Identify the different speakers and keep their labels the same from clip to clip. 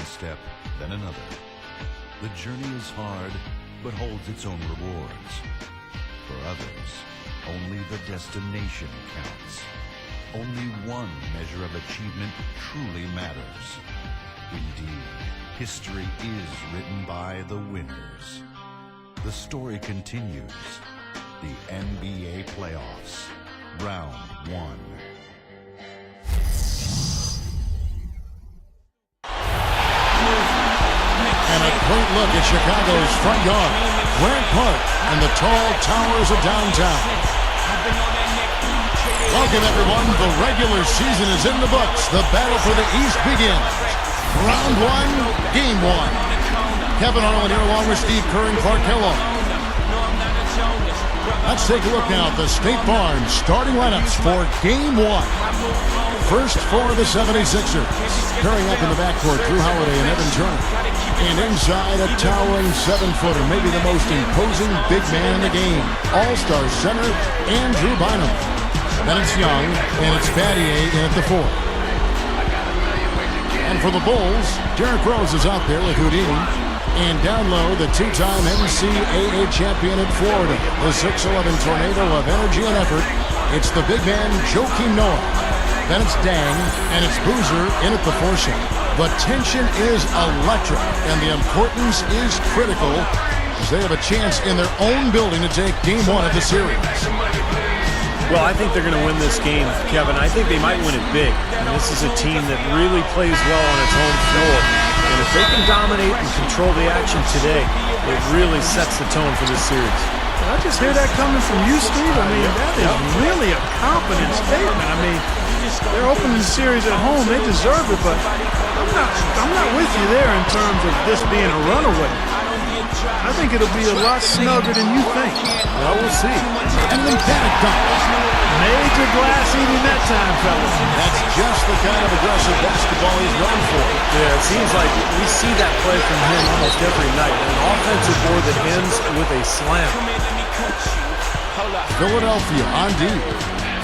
Speaker 1: step, then another. The journey is hard, but holds its own rewards. For others, only the destination counts. Only one measure of achievement truly matters. Indeed, history is written by the winners. The story continues. The NBA playoffs, round 1.
Speaker 2: And a great look at Chicago's front yard, Grant Park, and the tall towers of downtown. Welcome, everyone. The regular season is in the books. The battle for the East begins. Round 1, Game 1. Kevin Harlan here along with Steve Kerr and Clark Kellogg. Let's take a look now at the State Farm starting lineups for Game 1. First for the 76ers. Pairing up in the backcourt, Drew Holiday and Evan Turner. And inside, a towering 7-footer, maybe the most imposing big man in the game. All-star center, Andrew Bynum. Then it's Young, and it's Battier in at the 4. And for the Bulls, Derrick Rose is out there with Houdini. And down low, the two-time NCAA champion at Florida. The 6'11 tornado of energy and effort. It's the big man, Joakim Noah. Then it's Dang, and it's Boozer in at the 4 shot. The tension is electric, and the importance is critical as they have a chance in their own building to take Game 1 of the series.
Speaker 3: Well, I think they're going to win this game, Kevin. I think they might win it big. And this is a team that really plays well on its home floor. And if they can dominate and control the action today, it really sets the tone for this series.
Speaker 4: I just hear that coming from you, Steve. I mean, that is really a confident statement. I mean, they're opening the series at home. They deserve it, but I'm not with you there in terms of this being a runaway. I think it'll be a lot snugger than you think.
Speaker 3: Well, we'll see.
Speaker 2: And an emphatic dunk.
Speaker 4: Major glass eating that time, fellas.
Speaker 2: That's just the kind of aggressive basketball he's known for.
Speaker 3: Yeah, it seems like we see that play from him almost every night. An offensive board that ends with a slam.
Speaker 2: Philadelphia on D.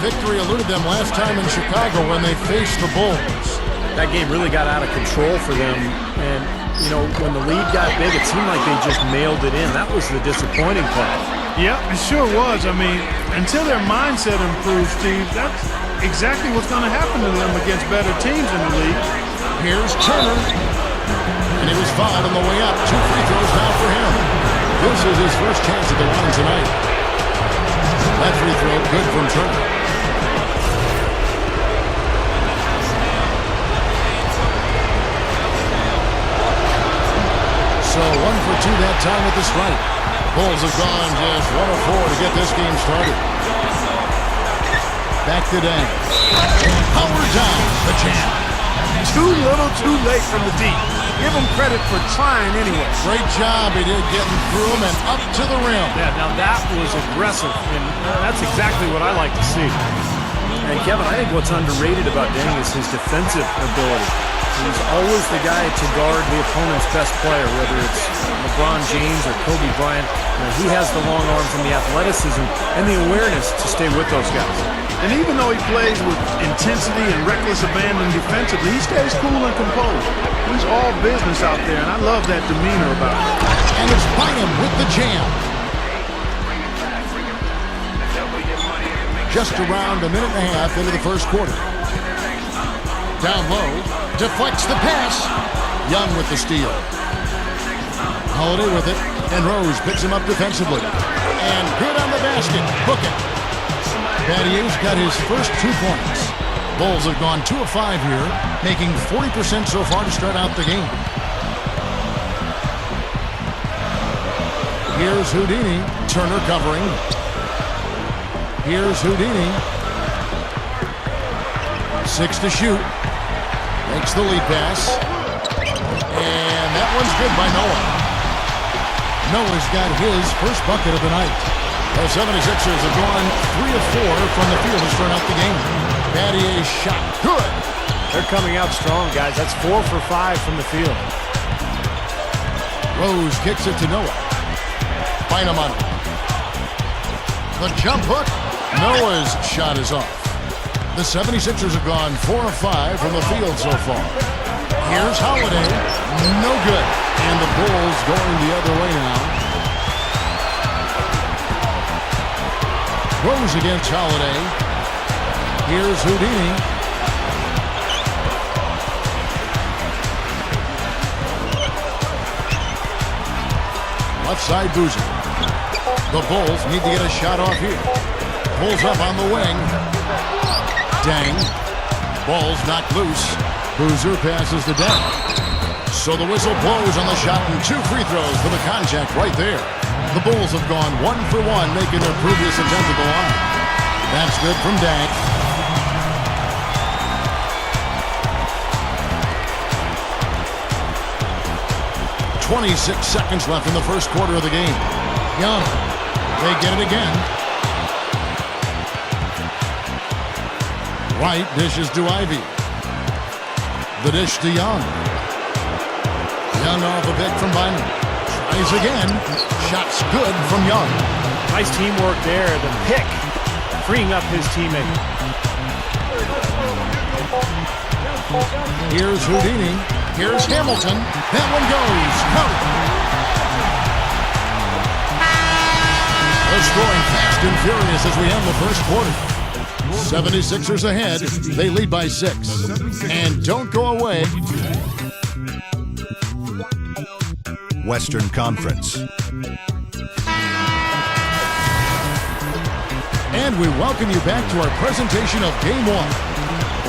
Speaker 2: Victory eluded them last time in Chicago when they faced the Bulls.
Speaker 3: That game really got out of control for them. And, you know, when the lead got big, it seemed like they just mailed it in. That was the disappointing part.
Speaker 4: Yeah, it sure was. I mean, until their mindset improves, Steve, that's exactly what's going to happen to them against better teams in the league.
Speaker 2: Here's Turner. And he was fouled on the way up. 2 free throws now for him. This is his first chance at the line tonight. That free throw good from Turner. So 1 for 2 that time at the stripe. Bulls have gone just 1 of 4 to get this game started. Back to Dan. Power down, the champ.
Speaker 4: Too little, too late from the deep. Give him credit for trying anyway.
Speaker 2: Great job he did getting through him and up to the rim.
Speaker 3: Yeah, now that was aggressive, and that's exactly what I like to see. And Kevin, I think what's underrated about Danny is his defensive ability. He's always the guy to guard the opponent's best player, whether it's LeBron James or Kobe Bryant. You know, he has the long arms and the athleticism and the awareness to stay with those guys.
Speaker 4: And even though he plays with intensity and reckless abandon defensively, he stays cool and composed. He's all business out there, and I love that demeanor about him.
Speaker 2: And it's Bynum with the jam. Just around a minute and a half into the first quarter. Down low, deflects the pass. Young with the steal. Holiday with it, and Rose picks him up defensively. And good on the basket. Book it. Battier's got his first 2 points. Bulls have gone 2 of 5 here, making 40% so far to start out the game. Here's Houdini. Turner covering. Here's Houdini. 6 to shoot. Makes the lead pass. And that one's good by Noah. Noah's got his first bucket of the night. The 76ers have gone 3 of 4 from the field to start out the game. Battier's shot. Good.
Speaker 3: They're coming out strong, guys. That's 4 for 5 from the field.
Speaker 2: Rose kicks it to Noah. Bynum on it. The jump hook. Noah's shot is off. The 76ers have gone 4 of 5 from the field so far. Here's Holiday. No good. And the Bulls going the other way now. Rose against Holiday. Here's Houdini. Left side Boozer. The Bulls need to get a shot off here. Pulls up on the wing. Dang. Ball's knocked loose. Boozer passes to Dang. So the whistle blows on the shot and 2 free throws for the contact right there. The Bulls have gone 1 for 1, making their previous attempt at the line. That's good from Dang. .26 seconds left in the first quarter of the game. Young. They get it again. Wright dishes to Ivy. The dish to Young. Young off a pick from Bynum. Tries again. Shot's good from Young.
Speaker 3: Nice teamwork there. The pick freeing up his teammate.
Speaker 2: Here's Houdini. Here's Hamilton. That one goes. They're scoring fast and furious as we end the first quarter. 76ers ahead. They lead by 6. And don't go away.
Speaker 1: Western Conference.
Speaker 2: And we welcome you back to our presentation of Game 1.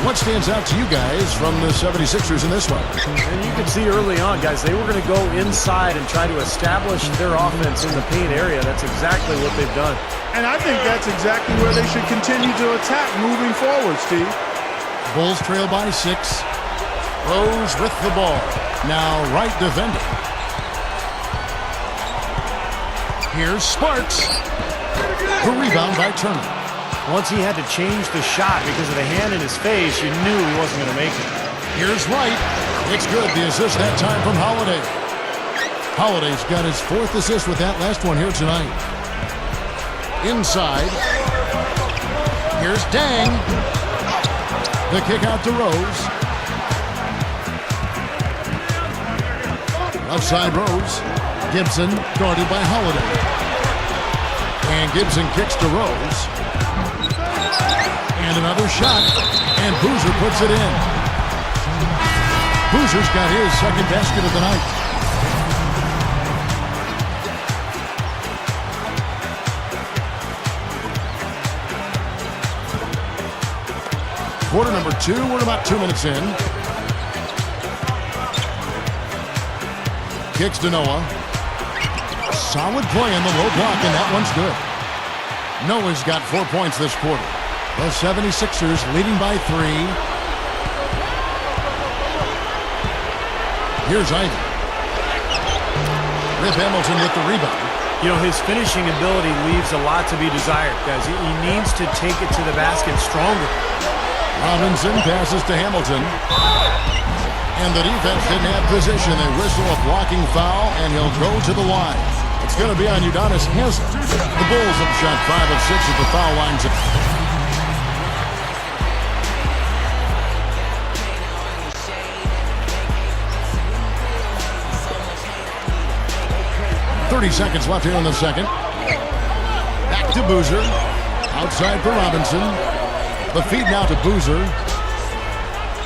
Speaker 2: What stands out to you guys from the 76ers in this one?
Speaker 3: And you can see early on, guys, they were going to go inside and try to establish their offense in the paint area. That's exactly what they've done.
Speaker 4: And I think that's exactly where they should continue to attack moving forward, Steve.
Speaker 2: Bulls trail by 6. Rose with the ball. Now Wright defending. Here's Sparks. The rebound by Turner.
Speaker 3: Once he had to change the shot because of the hand in his face, you knew he wasn't going to make it.
Speaker 2: Here's Wright. It's good. The assist that time from Holiday. Holiday's got his 4th assist with that last one here tonight. Inside. Here's Dang. The kick out to Rose. Left side Rose. Gibson guarded by Holiday. And Gibson kicks to Rose. And another shot. And Boozer puts it in. Boozer's got his 2nd basket of the night. Quarter number 2. We're about 2 minutes in. Kicks to Noah. Solid play in the low block, and that one's good. Noah's got 4 points this quarter. The 76ers leading by 3. Here's Ivy. Rip Hamilton with the rebound.
Speaker 3: You know, his finishing ability leaves a lot to be desired, guys. He needs to take it to the basket stronger.
Speaker 2: Robinson passes to Hamilton. And the defense didn't have position. They whistle a blocking foul, and he'll go to the line. It's going to be on Udonis Haslem. The Bulls have shot 5 of 6 at the foul lines. 30 seconds left here in the second. Back to Boozer. Outside for Robinson. The feed now to Boozer.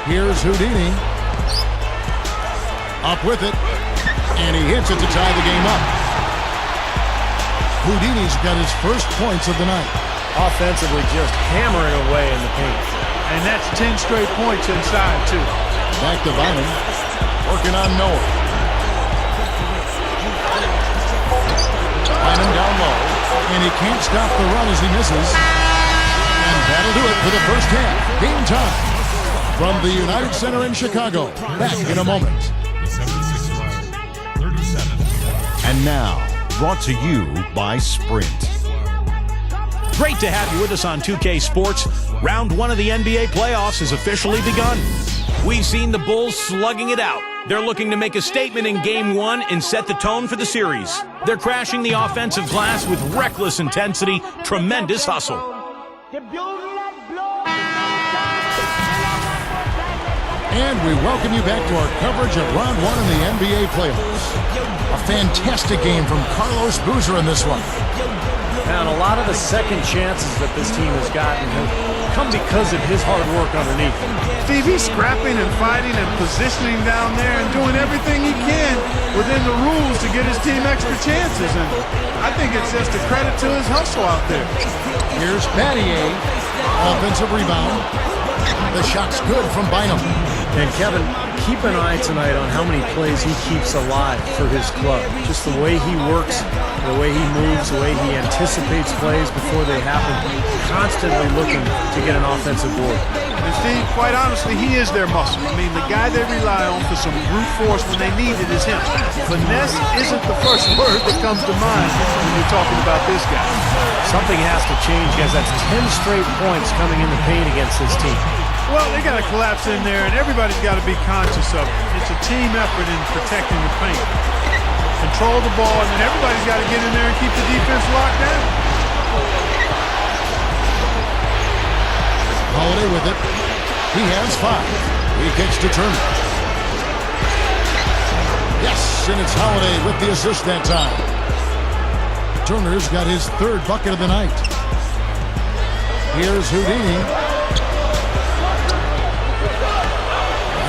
Speaker 2: Here's Houdini. Up with it. And he hits it to tie the game up. Houdini's got his first points of the night.
Speaker 3: Offensively just hammering away in the paint.
Speaker 4: And that's 10 straight points inside, too.
Speaker 2: Back to Bynum. Working on Noah. Bynum down low. And he can't stop the run as he misses. And that'll do it for the first half. Game time. From the United Center in Chicago. Back in a moment.
Speaker 1: And now, brought to you by Sprint.
Speaker 5: Great to have you with us on 2K Sports. Round 1 of the NBA playoffs has officially begun. We've seen the Bulls slugging it out. They're looking to make a statement in Game 1 and set the tone for the series. They're crashing the offensive glass with reckless intensity, tremendous hustle.
Speaker 2: And we welcome you back to our coverage of round one in the NBA playoffs. A fantastic game from Carlos Boozer in this one.
Speaker 3: And a lot of the second chances that this team has gotten have come because of his hard work underneath.
Speaker 4: Steve, he's scrapping and fighting and positioning down there and doing everything he can within the rules to get his team extra chances. And I think it's just a credit to his hustle out there.
Speaker 2: Here's Battier. Offensive rebound. The shot's good from Bynum.
Speaker 3: And Kevin, keep an eye tonight on how many plays he keeps alive for his club. Just the way he works, the way he moves, the way he anticipates plays before they happen, constantly looking to get an offensive board.
Speaker 4: And Steve, quite honestly, he is their muscle. I mean, the guy they rely on for some brute force when they need it is him. Finesse isn't the first word that comes to mind when you're talking about this guy.
Speaker 3: Something has to change, guys. That's 10 straight points coming in the paint against this team.
Speaker 4: Well, they got to collapse in there, and everybody's got to be conscious of it. It's a team effort in protecting the paint. Control the ball, and then everybody's got to get in there and keep the defense locked down.
Speaker 2: Holiday with it. He has 5. He kicks to Turner. Yes, and it's Holiday with the assist that time. Turner's got his 3rd bucket of the night. Here's Houdini.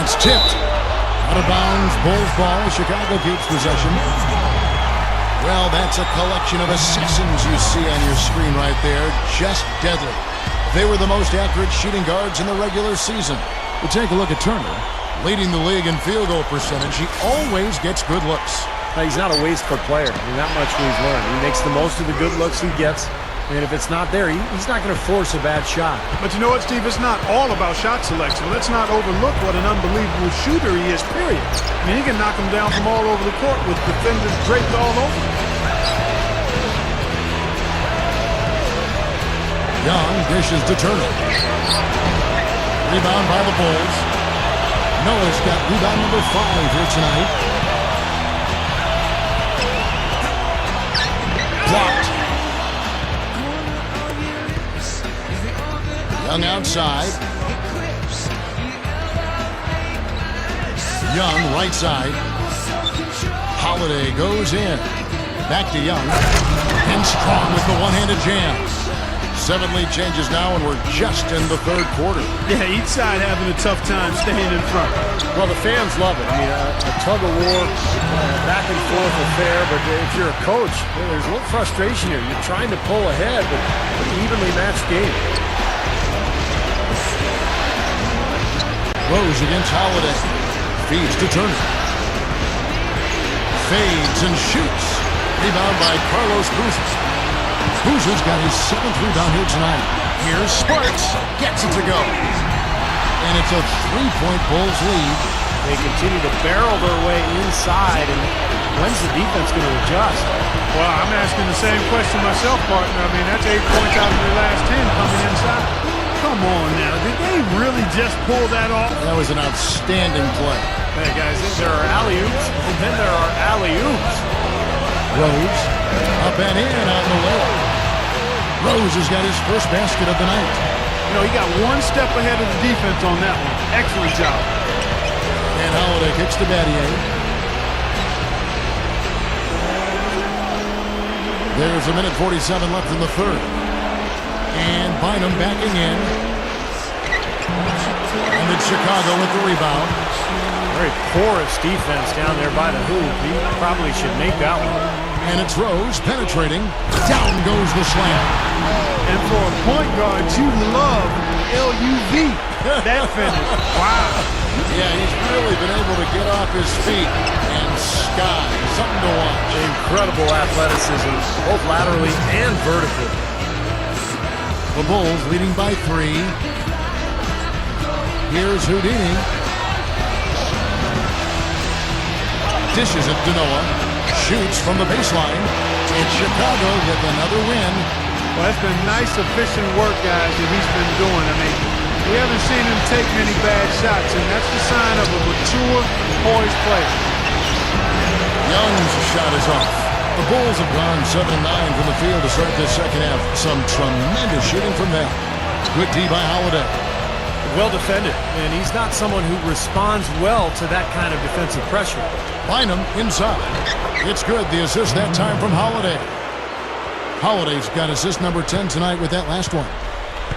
Speaker 2: It's tipped. Out of bounds, Bulls ball. Chicago keeps possession. Well, that's a collection of assassins you see on your screen right there. Just deadly. They were the most accurate shooting guards in the regular season. But take a look at Turner. Leading the league in field goal percentage. He always gets good looks.
Speaker 3: He's not a wasteful player. I mean, that much we've learned. He makes the most of the good looks he gets. And if it's not there, he's not going to force a bad shot.
Speaker 4: But you know what, Steve? It's not all about shot selection. Let's not overlook what an unbelievable shooter he is, period. I mean, he can knock them down from all over the court with defenders draped all over him.
Speaker 2: Young dishes to Turner. Rebound by the Bulls. Noah's got rebound number 5 here tonight. Blocked. Young outside. Young right side. Holiday goes in. Back to Young. And Strong with the one-handed jam. 7 lead changes now, and we're just in the 3rd quarter.
Speaker 4: Yeah, each side having a tough time staying in front.
Speaker 3: Well, the fans love it. I mean, a tug-of-war, back and forth affair, but if you're a coach, there's a little frustration here. You're trying to pull ahead, but an evenly matched game.
Speaker 2: Rose against Holiday. Feeds to Turner. Fades and shoots. Rebound by Carlos Boozer. Boozer's got his 7th rebound here tonight. Here's Sparks. Gets it to go. And it's a 3-point Bulls lead.
Speaker 3: They continue to barrel their way inside, and when's the defense going to adjust?
Speaker 4: Well, I'm asking the same question myself, partner. I mean, that's 8 points out of their last 10 coming inside. Come on now. Did they really just pull that off?
Speaker 2: That was an outstanding play.
Speaker 3: Hey, guys, there are alley-oops, and then there are alley-oops.
Speaker 2: Rose up and in on the layup. Rose has got his first basket of the night.
Speaker 4: You know, he got 1 step ahead of the defense on that one. Excellent job.
Speaker 2: And Holiday kicks to Battier. There's 1:47 left in the 3rd. And Bynum backing in. And it's Chicago with the rebound.
Speaker 3: Very porous defense down there by the hoop. He probably should make that one.
Speaker 2: And it's Rose penetrating. Down goes the slam.
Speaker 4: And for a point guard, you love LUV. That finish. Wow.
Speaker 2: Yeah, he's really been able to get off his feet and sky. Something to watch.
Speaker 3: Incredible athleticism, both laterally and vertically.
Speaker 2: The Bulls leading by 3. Here's Houdini. Dishes it to Noah. Shoots from the baseline. It's Chicago with another win.
Speaker 4: Well, that's been nice, efficient work, guys, that he's been doing. I mean, we haven't seen him take many bad shots, and that's the sign of a mature, poised player.
Speaker 2: Young's shot is off. The Bulls have gone 7-9 from the field to start this second half. Some tremendous shooting from them. Good D by Holiday.
Speaker 3: Well defended, and he's not someone who responds well to that kind of defensive pressure.
Speaker 2: Bynum inside. It's good. The assist that time from Holiday. Holiday's got assist number 10 tonight with that last one.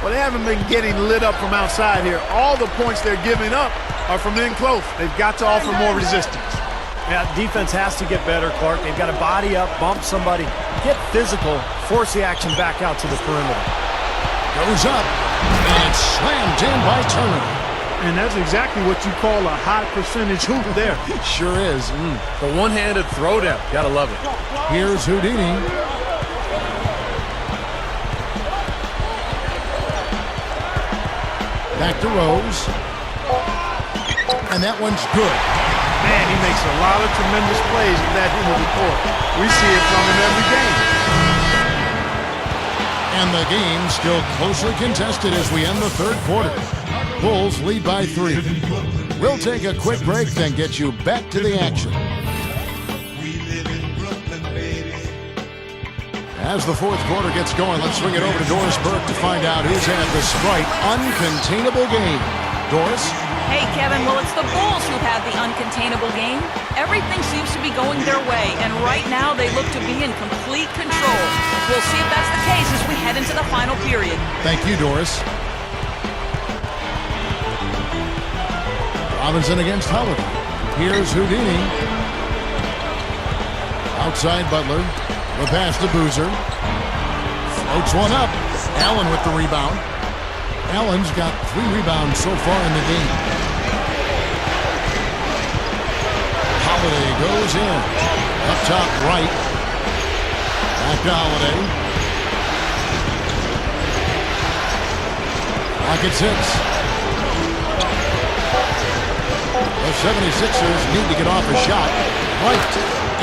Speaker 4: Well, they haven't been getting lit up from outside here. All the points they're giving up are from in close. They've got to offer more resistance.
Speaker 3: Yeah, defense has to get better, Clark. They've got to body up, bump somebody, get physical, force the action back out to the perimeter.
Speaker 2: Goes up, and it's slammed in by Turner.
Speaker 4: And that's exactly what you call a high percentage hoop there.
Speaker 2: Sure is.
Speaker 3: The one-handed throwdown. Gotta love it.
Speaker 2: Here's Houdini. Back to Rose. And that one's good.
Speaker 4: Man, he makes a lot of tremendous plays at that end of the court. We see it from him every game.
Speaker 2: And the game still closely contested as we end the third quarter. Bulls lead by 3. We'll take a quick break, then get you back to the action. As the fourth quarter gets going, let's swing it over to Doris Burke to find out who's had the Sprite uncontainable game. Doris?
Speaker 6: Hey, Kevin, well, it's the Bulls who've had the uncontainable game. Everything seems to be going their way, and right now they look to be in complete control. We'll see if that's the case as we head into the final period.
Speaker 2: Thank you, Doris. Robinson against Holiday. Here's Houdini. Outside Butler. The pass to Boozer. Floats one up. Allen with the rebound. Allen's got 3 rebounds so far in the game. Holiday goes in. Up top right. Back to Holiday. Clock at 6. The 76ers need to get off a shot. White.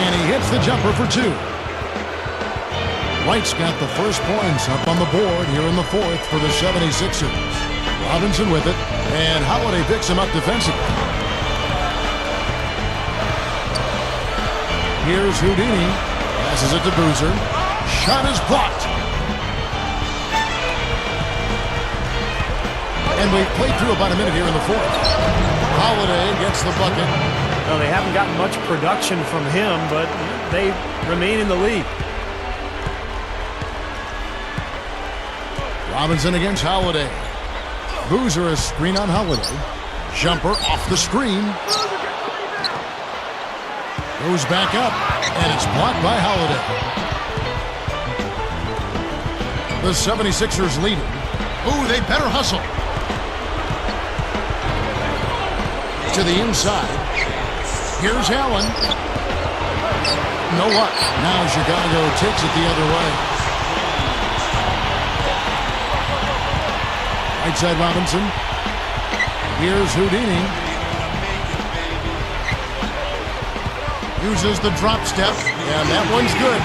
Speaker 2: And he hits the jumper for 2. White's got the first points up on the board here in the fourth for the 76ers. Robinson with it, and Holiday picks him up defensively. Here's Houdini. Passes it to Boozer. Shot is blocked. And we've played through about a minute here in the fourth. Holiday gets the bucket.
Speaker 3: Well, they haven't gotten much production from him, but they remain in the lead.
Speaker 2: Robinson against Holiday. Boozer a screen on Holiday. Jumper off the screen. Goes back up, and it's blocked by Holiday. The 76ers leading. Ooh, they better hustle. To the inside. Here's Allen. No luck. Now Chicago takes it the other way. Right side Robinson. Here's Houdini. Uses the drop step, and that one's good.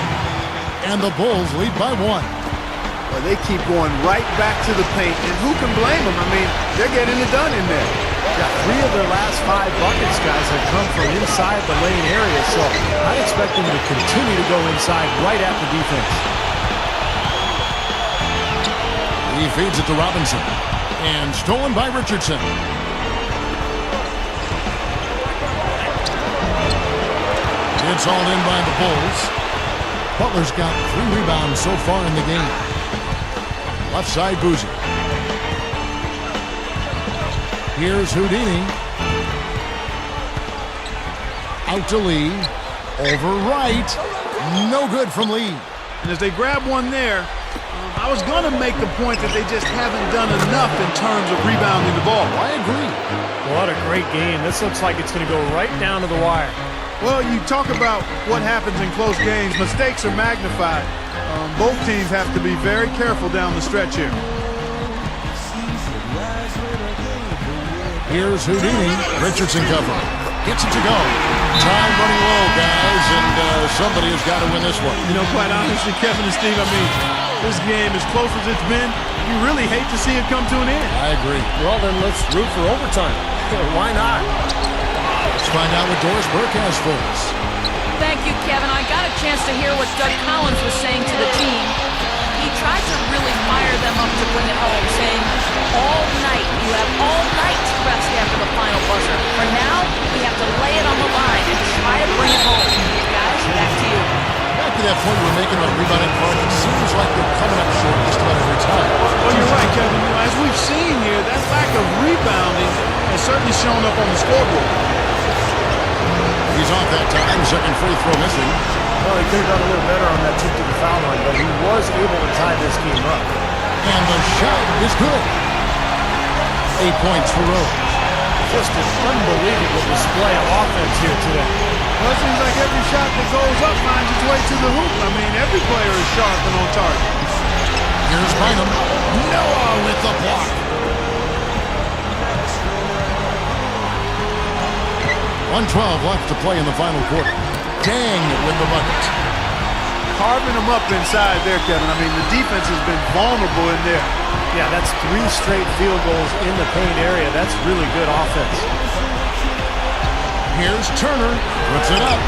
Speaker 2: And the Bulls lead by 1.
Speaker 4: Well, they keep going right back to the paint, and who can blame them? I mean, they're getting it done in there.
Speaker 3: Yeah, 3 of their last 5 buckets, guys, have come from inside the lane area, so I'd expect them to continue to go inside right at the defense.
Speaker 2: He feeds it to Robinson. And stolen by Richardson. It's all in by the Bulls. Butler's got 3 rebounds so far in the game. Left side Boozer. Here's Houdini. Out to Lee. Over right. No good from Lee.
Speaker 4: And as they grab one there, I was going to make the point that they just haven't done enough in terms of rebounding the ball.
Speaker 2: I agree.
Speaker 3: What a great game. This looks like it's going to go right down to the wire.
Speaker 4: Well, you talk about what happens in close games. Mistakes are magnified. Both teams have to be very careful down the stretch here.
Speaker 2: Here's Houdini. Richardson cover. Gets it to go. Time running low, guys, and somebody has got to win this one.
Speaker 4: You know, quite honestly, Kevin and Steve, I mean, this game, as close as it's been, you really hate to see it come to an end.
Speaker 2: I agree.
Speaker 3: Well, then let's root for overtime. Why not?
Speaker 2: Let's find out what Doris Burke has for us.
Speaker 6: Thank you, Kevin. I got a chance to hear what Doug Collins was saying to the team. He tried to really fire them up to bring it home, saying all night, you have all night to rest after the final buzzer. For now, we have to lay it on the line and try to bring it home. Guys, back to you.
Speaker 2: Back to that point we're making on the rebounding part, it seems like they're coming up short just about every time.
Speaker 4: Well, you're right, Kevin. You know, as we've seen here, that lack of rebounding has certainly shown up on the scoreboard.
Speaker 2: He's off that time. Second free throw missing.
Speaker 3: Well, he could have done a little better on that trip to the foul line, but he was able to tie this game up.
Speaker 2: And the shot is good. 8 points for Rose.
Speaker 3: Just an unbelievable display of offense here today.
Speaker 4: Well, it seems like every shot that goes up finds its way to the hoop. I mean, every player is sharp and on target.
Speaker 2: Here's Bynum. Noah with the block. 1:12 left to play in the final quarter. Dang with the bucket.
Speaker 4: Carving them up inside there, Kevin. I mean, the defense has been vulnerable in there.
Speaker 3: Yeah, that's 3 straight field goals in the paint area. That's really good offense.
Speaker 2: Here's Turner. Puts it up.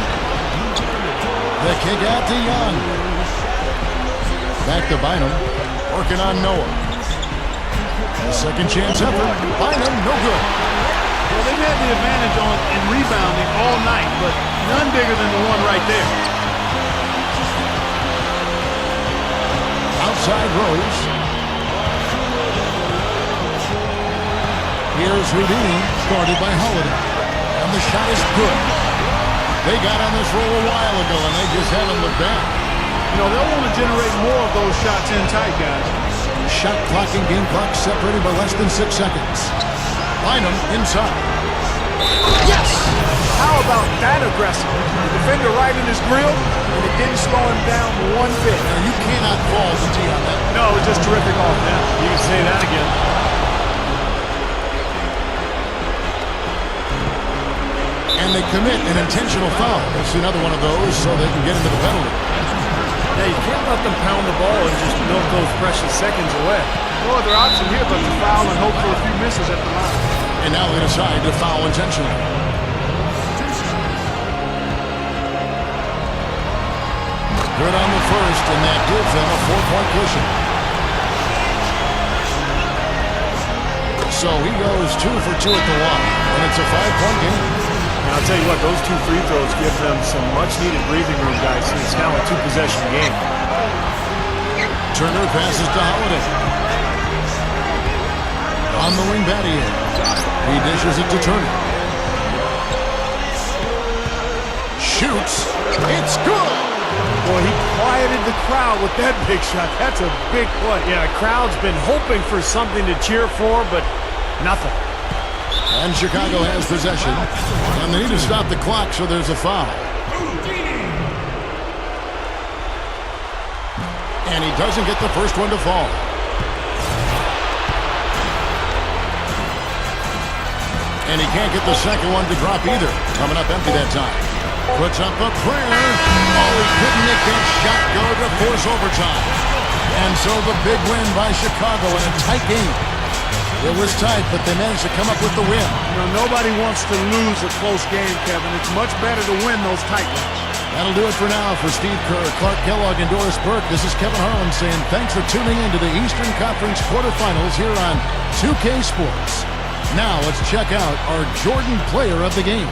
Speaker 2: The kick out to Young. Back to Bynum. Working on Noah. A second chance effort. Bynum, no good.
Speaker 4: Well, they've had the advantage in rebounding all night, but none bigger than the one right there.
Speaker 2: Outside Rose. Here's Houdini, guarded by Holiday. And the shot is good. They got on this roll a while ago, and they just haven't looked back.
Speaker 4: You know, they'll want to generate more of those shots in tight, guys.
Speaker 2: Shot clock and game clock separated by less than 6 seconds. Bynum inside. Yes!
Speaker 4: How about that aggressive? The defender right in his grill, and it didn't slow him down one bit.
Speaker 2: Now, you cannot fall the D on that.
Speaker 4: No, it was just terrific offense.
Speaker 3: You can say that again.
Speaker 2: And they commit an intentional foul. It's another one of those so they can get into the penalty.
Speaker 3: Yeah, you can't let them pound the ball and just milk those precious seconds away.
Speaker 4: No other option here but to foul and hope for a few misses at the line.
Speaker 2: And now they decide to foul intentionally. Good on the first, and that gives them a 4-point cushion. So he goes 2 for 2 at the line, and it's a 5-point game.
Speaker 3: And I'll tell you what, those 2 free throws give them some much-needed breathing room, guys, since it's now a 2-possession game.
Speaker 2: Turner passes to Holiday. On the wing, Battier. He dishes it to Turner. Shoots. It's good.
Speaker 4: Boy, he quieted the crowd with that big shot. That's a big play.
Speaker 3: Yeah, the crowd's been hoping for something to cheer for, but nothing.
Speaker 2: And Chicago has possession. And they need to stop the clock, so there's a foul. And he doesn't get the first one to fall. And he can't get the second one to drop either. Coming up empty that time. Puts up a prayer. Oh, he couldn't make that shot go to force overtime. And so the big win by Chicago in a tight game. It was tight, but they managed to come up with the win.
Speaker 4: You know, nobody wants to lose a close game, Kevin. It's much better to win those tight ones.
Speaker 2: That'll do it for now. For Steve Kerr, Clark Kellogg, and Doris Burke, this is Kevin Harlan saying thanks for tuning in to the Eastern Conference quarterfinals here on 2K Sports. Now let's check out our Jordan player of the game.